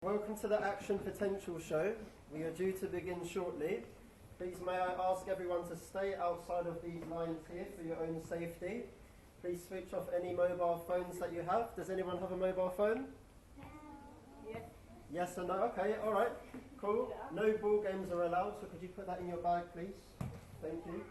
Welcome to the Action Potential Show. We are due to begin shortly. Please may I ask everyone to stay outside of these lines here for your own safety. Please switch off any mobile phones that you have. Does anyone have a mobile phone? Yes. Yes or no? Okay, alright. Cool. No ball games are allowed, so could you put that in your bag, please? Thank you.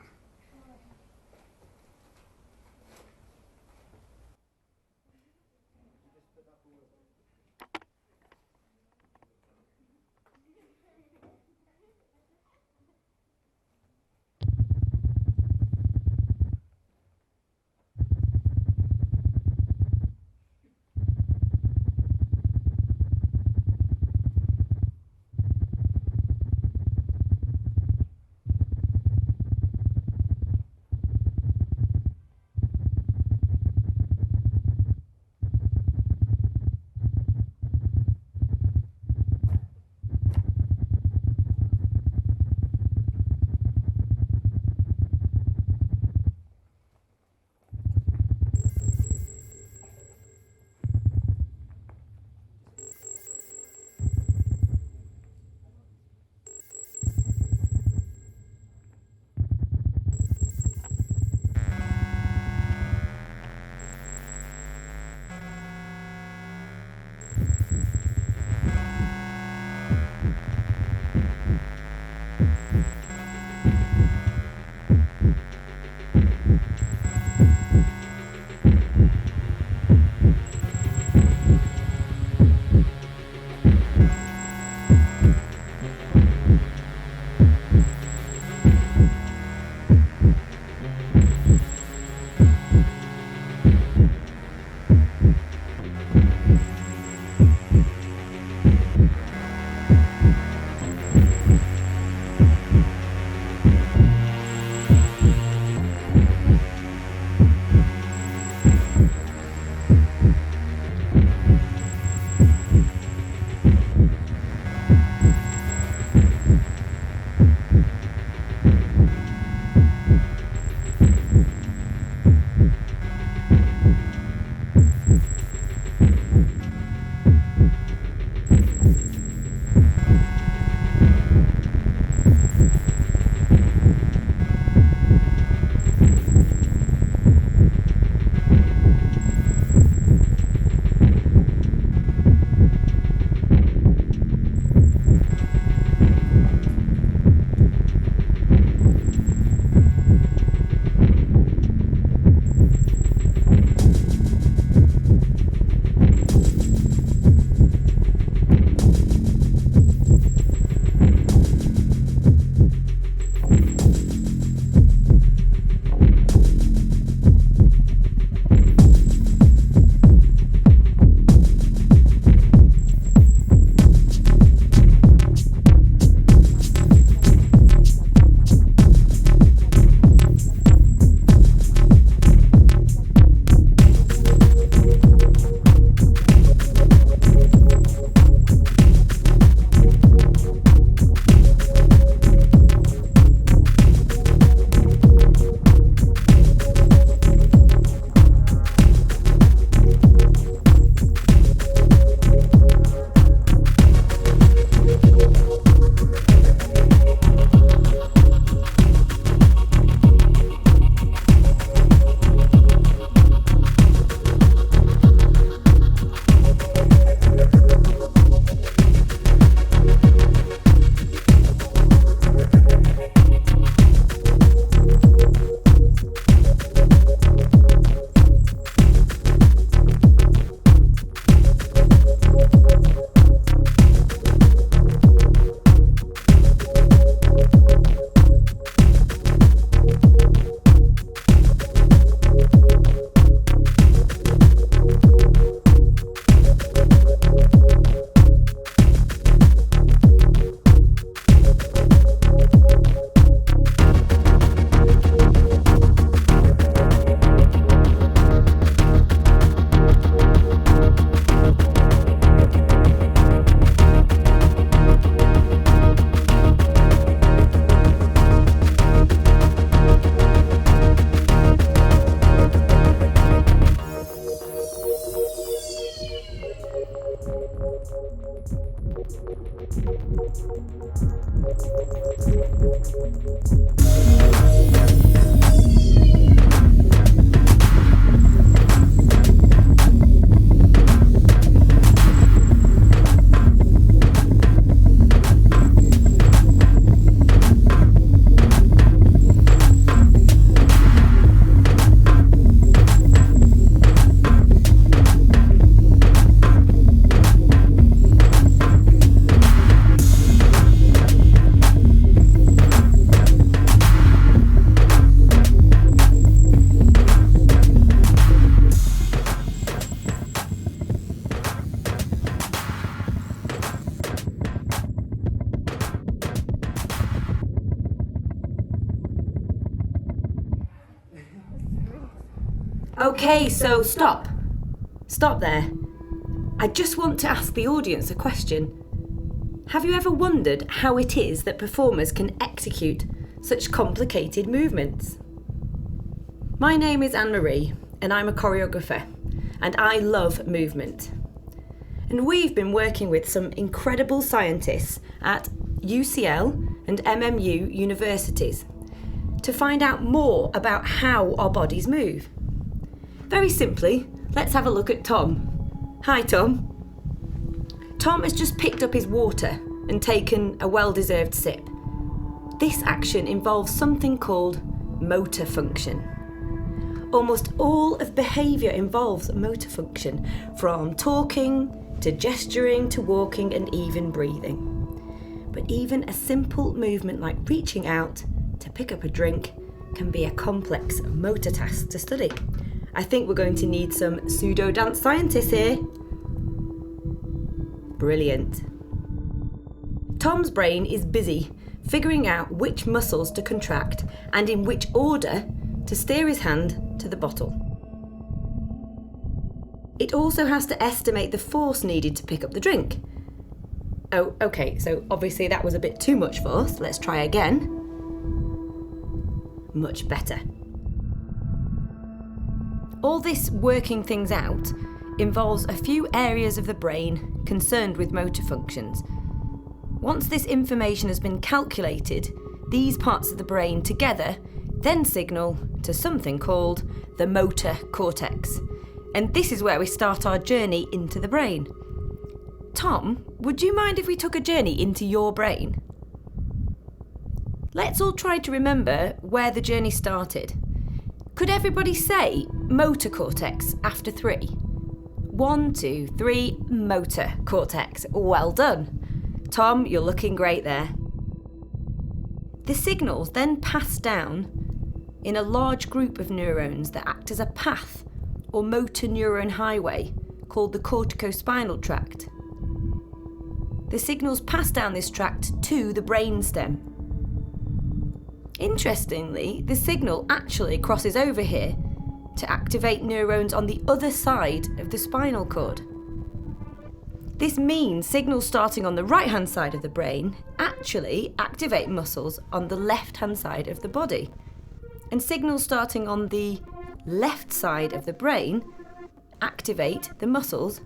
Okay, so stop. Stop there. I just want to ask the audience a question. Have you ever wondered how it is that performers can execute such complicated movements? My name is Anne-Marie and I'm a choreographer and I love movement. And we've been working with some incredible scientists at UCL and MMU universities to find out more about how our bodies move. Very simply, let's have a look at Tom. Hi, Tom. Tom has just picked up his water and taken a well-deserved sip. This action involves something called motor function. Almost all of behaviour involves motor function, from talking to gesturing to walking and even breathing. But even a simple movement like reaching out to pick up a drink can be a complex motor task to study. I think we're going to need some pseudo-dance scientists here. Brilliant. Tom's brain is busy figuring out which muscles to contract and in which order to steer his hand to the bottle. It also has to estimate the force needed to pick up the drink. Oh, okay, so obviously that was a bit too much force. Let's try again. Much better. All this working things out involves a few areas of the brain concerned with motor functions. Once this information has been calculated, these parts of the brain together then signal to something called the motor cortex. And this is where we start our journey into the brain. Tom, would you mind if we took a journey into your brain? Let's all try to remember where the journey started. Could everybody say motor cortex after 3? 1, 2, 3, motor cortex. Well done. Tom, you're looking great there. The signals then pass down in a large group of neurons that act as a path or motor neuron highway called the corticospinal tract. The signals pass down this tract to the brainstem. Interestingly, the signal actually crosses over here to activate neurons on the other side of the spinal cord. This means signals starting on the right-hand side of the brain actually activate muscles on the left-hand side of the body. And signals starting on the left side of the brain activate the muscles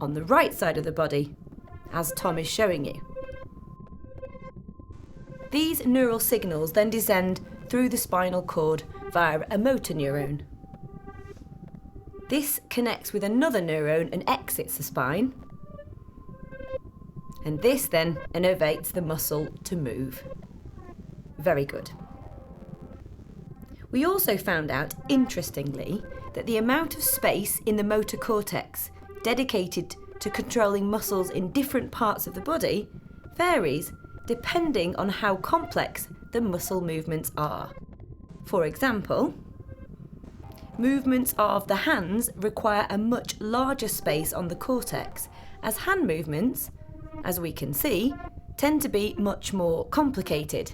on the right side of the body, as Tom is showing you. These neural signals then descend through the spinal cord via a motor neuron. This connects with another neuron and exits the spine. And this then innervates the muscle to move. Very good. We also found out, interestingly, that the amount of space in the motor cortex dedicated to controlling muscles in different parts of the body varies depending on how complex the muscle movements are. For example, movements of the hands require a much larger space on the cortex, as hand movements, as we can see, tend to be much more complicated,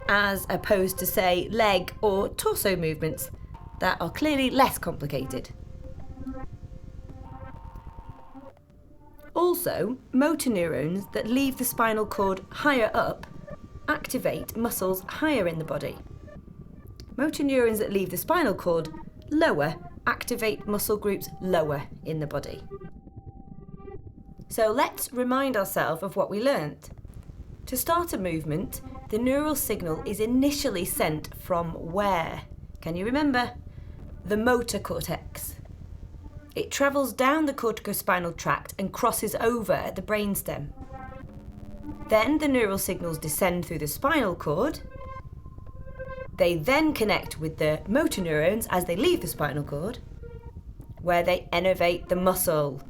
as opposed to, say, leg or torso movements that are clearly less complicated. Also, motor neurons that leave the spinal cord higher up activate muscles higher in the body. Motor neurons that leave the spinal cord lower activate muscle groups lower in the body. So let's remind ourselves of what we learnt. To start a movement, The neural signal is initially sent from where? Can you remember? The motor cortex. It travels down the corticospinal tract and crosses over at the brainstem. Then the neural signals descend through the spinal cord. They then connect with the motor neurons as they leave the spinal cord, where they innervate the muscle.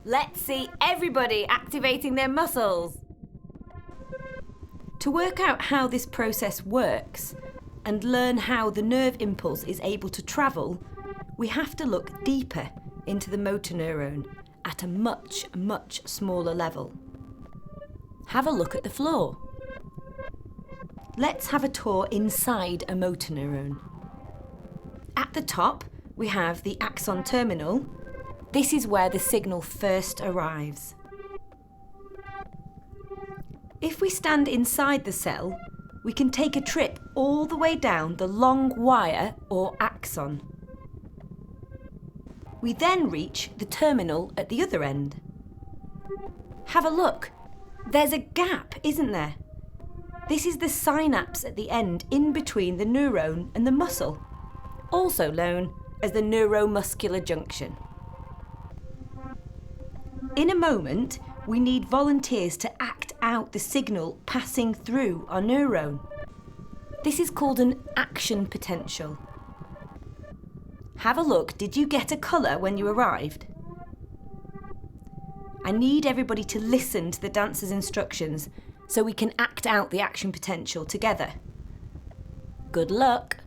Let's see everybody activating their muscles. To work out how this process works and learn how the nerve impulse is able to travel, we have to look deeper into the motor neuron at a much, much smaller level. Have a look at the floor. Let's have a tour inside a motor neuron. At the top, we have the axon terminal. This is where the signal first arrives. If we stand inside the cell, we can take a trip all the way down the long wire or axon. We then reach the terminal at the other end. Have a look. There's a gap, isn't there? This is the synapse at the end in between the neuron and the muscle, also known as the neuromuscular junction. In a moment, we need volunteers to act out the signal passing through our neuron. This is called an action potential. Have a look. Did you get a colour when you arrived? I need everybody to listen to the dancer's instructions so we can act out the action potential together. Good luck.